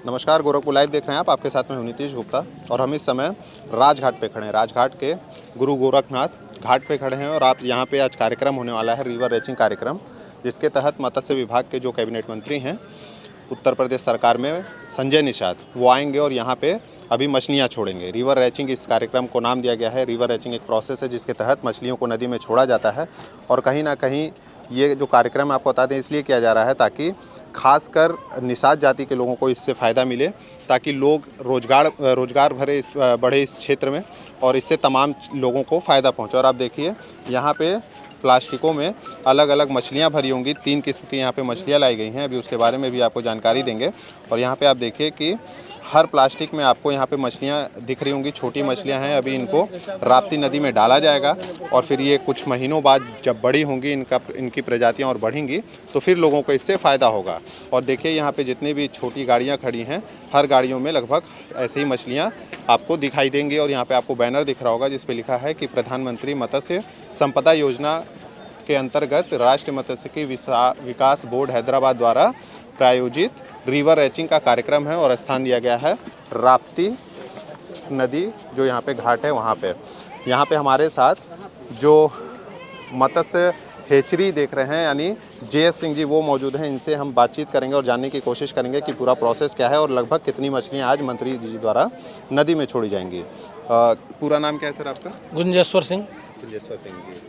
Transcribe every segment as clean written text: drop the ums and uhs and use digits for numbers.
नमस्कार, गोरखपुर लाइव देख रहे हैं आप। आपके साथ में हूं नीतीश गुप्ता और हम इस समय राजघाट पे खड़े हैं। राजघाट के गुरु गोरखनाथ घाट पे खड़े हैं और आप यहाँ पे आज कार्यक्रम होने वाला है, रिवर रैचिंग कार्यक्रम, जिसके तहत मत्स्य विभाग के जो कैबिनेट मंत्री हैं उत्तर प्रदेश सरकार में, संजय निषाद, वो आएंगे और यहाँ पे अभी मछलियाँ छोड़ेंगे। रिवर रैचिंग इस कार्यक्रम को नाम दिया गया है। रिवर रैचिंग एक प्रोसेस है जिसके तहत मछलियों को नदी में छोड़ा जाता है और कहीं ना कहीं ये जो कार्यक्रम आपको बता दें इसलिए किया जा रहा है ताकि खासकर निषाद जाति के लोगों को इससे फ़ायदा मिले, ताकि लोग रोजगार भरे बढ़े इस क्षेत्र में और इससे तमाम लोगों को फ़ायदा पहुंचे। और आप देखिए यहाँ पे प्लास्टिकों में अलग अलग मछलियाँ भरी होंगी। 3 किस्म की यहाँ पे मछलियाँ लाई गई हैं, अभी उसके बारे में भी आपको जानकारी देंगे। और यहाँ पे आप देखिए कि हर प्लास्टिक में आपको यहाँ पे मछलियाँ दिख रही होंगी, छोटी मछलियाँ हैं। अभी इनको राप्ती नदी में डाला जाएगा और फिर ये कुछ महीनों बाद जब बड़ी होंगी, इनकी प्रजातियाँ और बढ़ेंगी तो फिर लोगों को इससे फ़ायदा होगा। और देखिए यहाँ पे जितनी भी छोटी गाड़ियाँ खड़ी हैं, हर गाड़ियों में लगभग ऐसे ही मछलियाँ आपको दिखाई देंगी। और यहाँ पर आपको बैनर दिख रहा होगा जिस पर लिखा है कि प्रधानमंत्री मत्स्य संपदा योजना के अंतर्गत राष्ट्रीय मत्स्यिकी विकास बोर्ड हैदराबाद द्वारा प्रायोजित रिवर रैचिंग का कार्यक्रम है और स्थान दिया गया है राप्ती नदी, जो यहाँ पे घाट है वहाँ पे। यहाँ पे हमारे साथ जो मत्स्य हेचरी देख रहे हैं यानी JS सिंह जी, वो मौजूद हैं। इनसे हम बातचीत करेंगे और जानने की कोशिश करेंगे कि पूरा प्रोसेस क्या है और लगभग कितनी मछलियाँ आज मंत्री जी द्वारा नदी में छोड़ी जाएंगी। पूरा नाम क्या है सर आपका? गुंजेश्वर सिंह। गुंजेश्वर सिंह जी,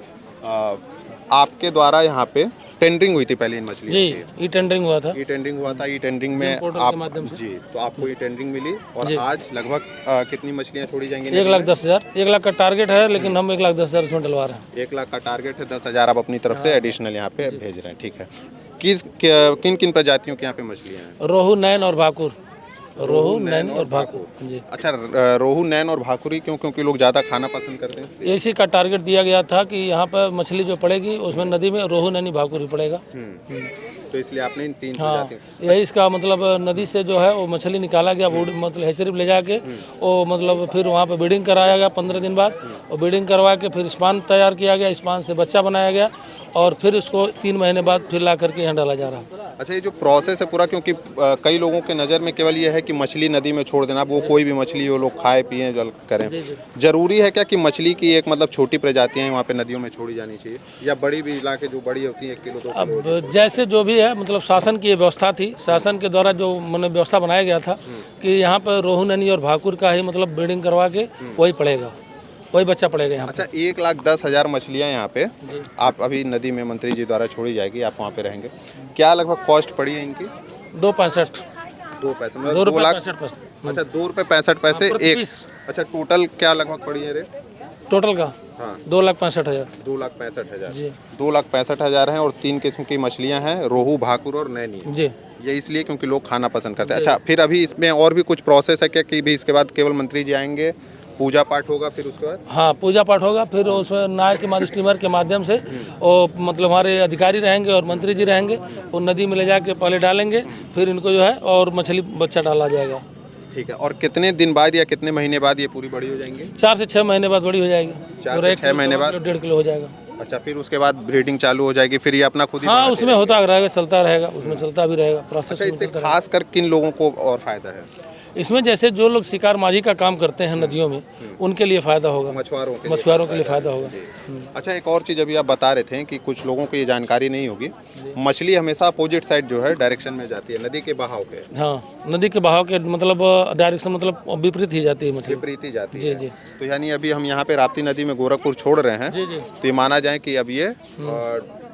आपके द्वारा यहाँ पे टेंडरिंग हुई थी पहले इन मछलियों जी, ई टेंडरिंग हुआ था। ई टेंडरिंग में आप जी, तो आपको ई टेंडरिंग मिली और आज लगभग कितनी मछलियाँ छोड़ी जाएंगी? 1,10,000। 1 लाख का टारगेट है, लेकिन हम 1,10,000 उसमें डलवा रहे हैं। 1 लाख का टारगेट है, 10,000 आप अपनी तरफ से एडिशनल यहाँ पे भेज रहे हैं। ठीक है, किन किन प्रजातियों की यहाँ पे मछलियाँ हैं? रोहू, नैन और भाकुर। रोहू, नैन और भाकुर जी। अच्छा, रोहू, नैन और भाकुरी क्यों? क्योंकि लोग ज़्यादा खाना पसंद करते हैं। इसी का टारगेट दिया गया था कि यहाँ पर मछली जो पड़ेगी उसमें नदी में रोहू, नैनी, भाकुर ही पड़ेगा। तो इसलिए आपने इन 3 प्रजातियों, यही इसका मतलब नदी से जो है वो मछली निकाला गया, मतलब हेचरी ले जाके वो मतलब फिर वहाँ पे ब्रीडिंग कराया गया 15 दिन बाद, और ब्रीडिंग करवा के फिर स्पान तैयार किया गया, स्पान से बच्चा बनाया गया और फिर उसको 3 महीने बाद फिर ला करके यहाँ डाला जा रहा है। अच्छा, ये जो प्रोसेस है पूरा, क्योंकि कई लोगों के नज़र में केवल ये है कि मछली नदी में छोड़ देना, वो कोई भी मछली हो लोग खाए पिए जल करें, जरूरी है क्या कि मछली की एक मतलब छोटी प्रजातियाँ हैं वहाँ पे नदियों में छोड़ी जानी चाहिए, या बड़ी भी ला के जो बड़ी होती है 1 किलो 2 किलो? अब जैसे जो भी है, मतलब शासन की ये व्यवस्था थी, शासन के द्वारा जो मैंने व्यवस्था बनाया गया था कि यहाँ पर रोहू, नैनी और भाकुर का ही मतलब ब्रीडिंग करवा के वही पड़ेगा, वही बच्चा पड़ेगा यहाँ। अच्छा, 1,10,000 मछलियाँ यहाँ पे आप अभी नदी में मंत्री जी द्वारा छोड़ी जाएगी, आप वहाँ पे रहेंगे। क्या लगभग कॉस्ट पड़ी है इनकी? 2.65। 2 पैसे मतलब 2 लाख। अच्छा, 2 रुपये 65 पैसे एक। अच्छा, टोटल क्या लगभग पड़ी है रेट टोटल का? हाँ, 2,65,000। 2,65,000 जी। 2,65,000 हैं और 3 किस्म की मछलियाँ हैं, रोहू, भाकुर और नैनी जी। ये इसलिए क्योंकि लोग खाना पसंद करते हैं। अच्छा, फिर अभी इसमें और भी कुछ प्रोसेस है क्या कि भी इसके बाद केवल मंत्री जी आएंगे, पूजा पाठ होगा फिर उसके बाद? हाँ, पूजा पाठ होगा, फिर उसमें नाव के माध्यम, स्टीमर के माध्यम से और मतलब हमारे अधिकारी रहेंगे और मंत्री जी रहेंगे, वो नदी में ले जाके पहले डालेंगे, फिर इनको जो है और मछली बच्चा डाला जाएगा। ठीक है, और कितने दिन बाद या कितने महीने बाद ये पूरी बड़ी हो जाएंगी? 4 से 6 महीने बाद बड़ी हो जाएगी। 4 से 6 महीने बाद 1.5 किलो हो जाएगा। अच्छा, फिर उसके बाद ब्रीडिंग चालू हो जाएगी, फिर ये अपना खुद ही? हाँ, उसमें होता रहेगा, चलता रहेगा, उसमें चलता भी रहेगा प्रोसेस। अच्छा, इससे खास कर किन लोगों को और फायदा है इसमें? जैसे जो लोग शिकार माजी का काम करते हैं नदियों में, उनके लिए फ़ायदा होगा, मछुआरों के लिए फ़ायदा होगा। अच्छा, एक और चीज़ अभी आप बता रहे थे कि कुछ लोगों को ये जानकारी नहीं होगी, मछली हमेशा अपोजिट साइड जो है डायरेक्शन में जाती है, नदी के बहाव पे। हाँ, नदी के बहाव के मतलब डायरेक्शन मतलब विपरीत ही जाती है मछली, विपरीत ही जाती है। जी। तो यानी अभी हम यहाँ पे राप्ती नदी में गोरखपुर छोड़ रहे हैं, तो ये माना जाए कि अब ये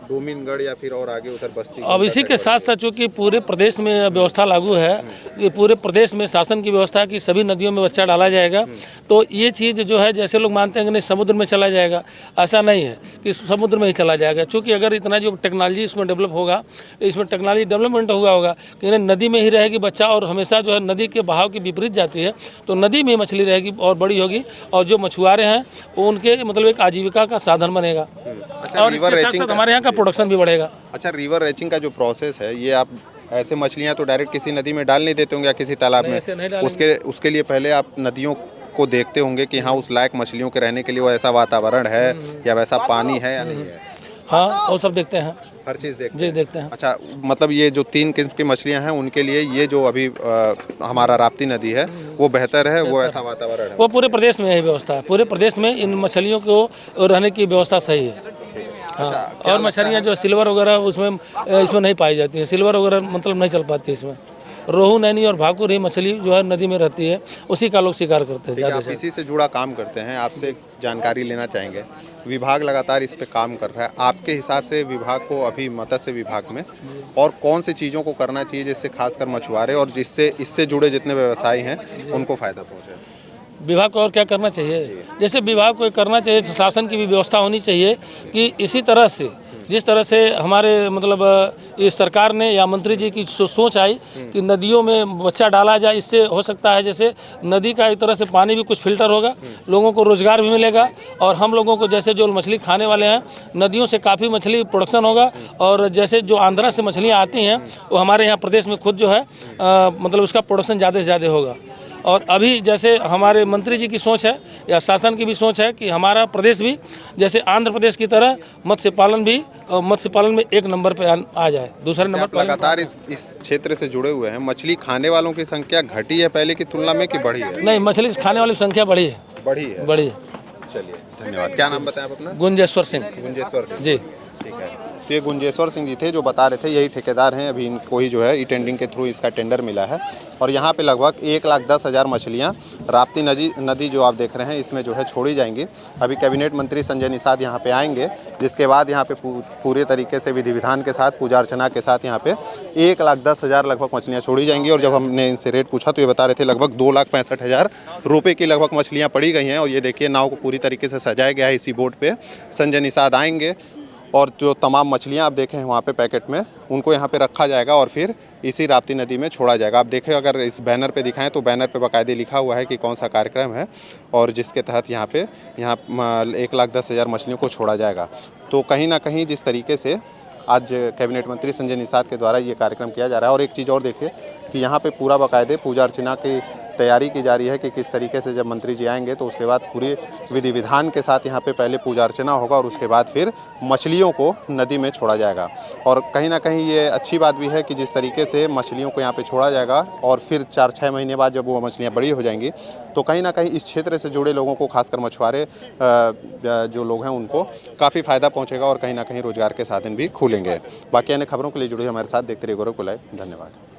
डोमिनगढ़ या फिर और आगे उधर बस्ती। अब इसी के साथ साथ चूँकि पूरे प्रदेश में व्यवस्था लागू है, ये पूरे प्रदेश में शासन की व्यवस्था है कि सभी नदियों में बच्चा डाला जाएगा, तो ये चीज़ जो है, जैसे लोग मानते हैं कि नहीं समुद्र में चला जाएगा, ऐसा नहीं है कि समुद्र में ही चला जाएगा। चूँकि अगर इतना जो टेक्नोलॉजी इसमें डेवलप होगा, इसमें टेक्नोलॉजी डेवलपमेंट हुआ होगा कि नदी में ही रहेगी बच्चा, और हमेशा जो है नदी के बहाव के विपरीत जाती है, तो नदी में ही मछली रहेगी और बड़ी होगी, और जो मछुआरे हैं उनके मतलब एक आजीविका का साधन बनेगा, और इसके साथ साथ हमारे यहाँ का प्रोडक्शन भी बढ़ेगा। अच्छा, रिवर रैचिंग का जो प्रोसेस है, ये आप ऐसे मछलियाँ तो डायरेक्ट किसी नदी में डाल नहीं देते होंगे या किसी तालाब में? उसके लिए पहले आप नदियों को देखते होंगे कि हाँ उस लायक मछलियों के रहने के लिए वो ऐसा वातावरण है या वैसा पानी है या नहीं है? हाँ वो सब देखते हैं हर चीज़ देखते जी, हैं। देखते हैं। अच्छा, मतलब ये जो 3 किस्म की मछलियां हैं उनके लिए ये जो अभी हमारा राप्ती नदी है वो बेहतर है, वो ऐसा वातावरण है। वो पूरे प्रदेश में यही व्यवस्था है, पूरे प्रदेश में इन मछलियों को रहने की व्यवस्था सही है। हाँ, और मछलियाँ जो सिल्वर वगैरह उसमें इसमें नहीं पाई जाती हैं, सिल्वर वगैरह मतलब नहीं चल पाती है इसमें। रोहू, नैनी और भाकुर ही मछली जो है नदी में रहती है, उसी का लोग शिकार करते हैं ज़्यादा आप से। इसी से जुड़ा काम करते हैं, आपसे एक जानकारी लेना चाहेंगे। विभाग लगातार इस पे काम कर रहा है, आपके हिसाब से विभाग को अभी मत्स्य विभाग में और कौन सी चीज़ों को करना चाहिए जिससे खासकर मछुआरे और जिससे इससे जुड़े जितने व्यवसायी हैं उनको फायदा पहुंचे? विभाग को और क्या करना चाहिए? जैसे विभाग को करना चाहिए, शासन की भी व्यवस्था होनी चाहिए कि इसी तरह से जिस तरह से हमारे मतलब इस सरकार ने या मंत्री जी की सोच आई कि नदियों में बच्चा डाला जाए, इससे हो सकता है जैसे नदी का एक तरह से पानी भी कुछ फिल्टर होगा, लोगों को रोजगार भी मिलेगा और हम लोगों को जैसे जो मछली खाने वाले हैं नदियों से काफ़ी मछली प्रोडक्शन होगा और जैसे जो आंध्रा से मछलियाँ आती हैं वो हमारे यहाँ प्रदेश में खुद जो है मतलब उसका प्रोडक्शन ज़्यादा से ज़्यादा होगा। और अभी जैसे हमारे मंत्री जी की सोच है या शासन की भी सोच है कि हमारा प्रदेश भी जैसे आंध्र प्रदेश की तरह मत्स्य पालन में 1 नंबर पे आ जाए, दूसरे नंबर आप लगातार इस क्षेत्र से जुड़े हुए हैं, मछली खाने वालों की संख्या घटी है पहले की तुलना में कि बढ़ी है? नहीं, मछली खाने वाली संख्या बढ़ी है। बढ़ी है। बढ़ी है। चलिए, धन्यवाद। क्या नाम बताएं आप अपना? गुंजेश्वर सिंह। गुंजेश्वर सिंह जी, ठीक है। तो ये गुंजेश्वर सिंह जी थे जो बता रहे थे, यही ठेकेदार हैं, अभी इनको ही जो है ई टेंडरिंग के थ्रू इसका टेंडर मिला है और यहाँ पे लगभग 1,10,000 मछलियाँ राप्ती नदी जो आप देख रहे हैं इसमें जो है छोड़ी जाएंगी। अभी कैबिनेट मंत्री संजय निषाद यहाँ पे आएंगे, जिसके बाद यहाँ पे पूरे तरीके से विधि विधान के साथ पूजा अर्चना के साथ यहाँ पे 1,10,000 लगभग मछलियाँ छोड़ी जाएंगी। और जब हमने इनसे रेट पूछा तो ये बता रहे थे लगभग 2,65,000 रुपये की लगभग मछलियाँ पड़ी गई हैं। और ये देखिए नाव को पूरी तरीके से सजाया गया है, इसी बोट पे संजय निषाद आएंगे और जो तमाम मछलियां आप देखें हैं वहाँ पे पैकेट में उनको यहाँ पे रखा जाएगा और फिर इसी राप्ती नदी में छोड़ा जाएगा। आप देखें, अगर इस बैनर पे दिखाएं तो बैनर पे बाकायदे लिखा हुआ है कि कौन सा कार्यक्रम है और जिसके तहत यहाँ 1,10,000 मछलियों को छोड़ा जाएगा। तो कहीं ना कहीं जिस तरीके से आज कैबिनेट मंत्री संजय निषाद के द्वारा ये कार्यक्रम किया जा रहा है। और एक चीज़ और देखिए कि यहाँ पे पूरा बाकायदे पूजा अर्चना की तैयारी की जा रही है कि किस तरीके से जब मंत्री जी आएंगे तो उसके बाद पूरी विधि विधान के साथ यहाँ पे पहले पूजा अर्चना होगा और उसके बाद फिर मछलियों को नदी में छोड़ा जाएगा। और कहीं ना कहीं ये अच्छी बात भी है कि जिस तरीके से मछलियों को यहाँ पे छोड़ा जाएगा और फिर 4-6 महीने बाद जब वो मछलियाँ बड़ी हो जाएंगी तो कहीं ना कहीं इस क्षेत्र से जुड़े लोगों को, खासकर मछुआरे जो लोग हैं उनको काफ़ी फ़ायदा पहुँचेगा और कहीं ना कहीं रोजगार के साधन भी खुलेंगे। बाकी अन्य खबरों के लिए जुड़े हमारे साथ, देखते रहिए गोरखपुर लाइव। धन्यवाद।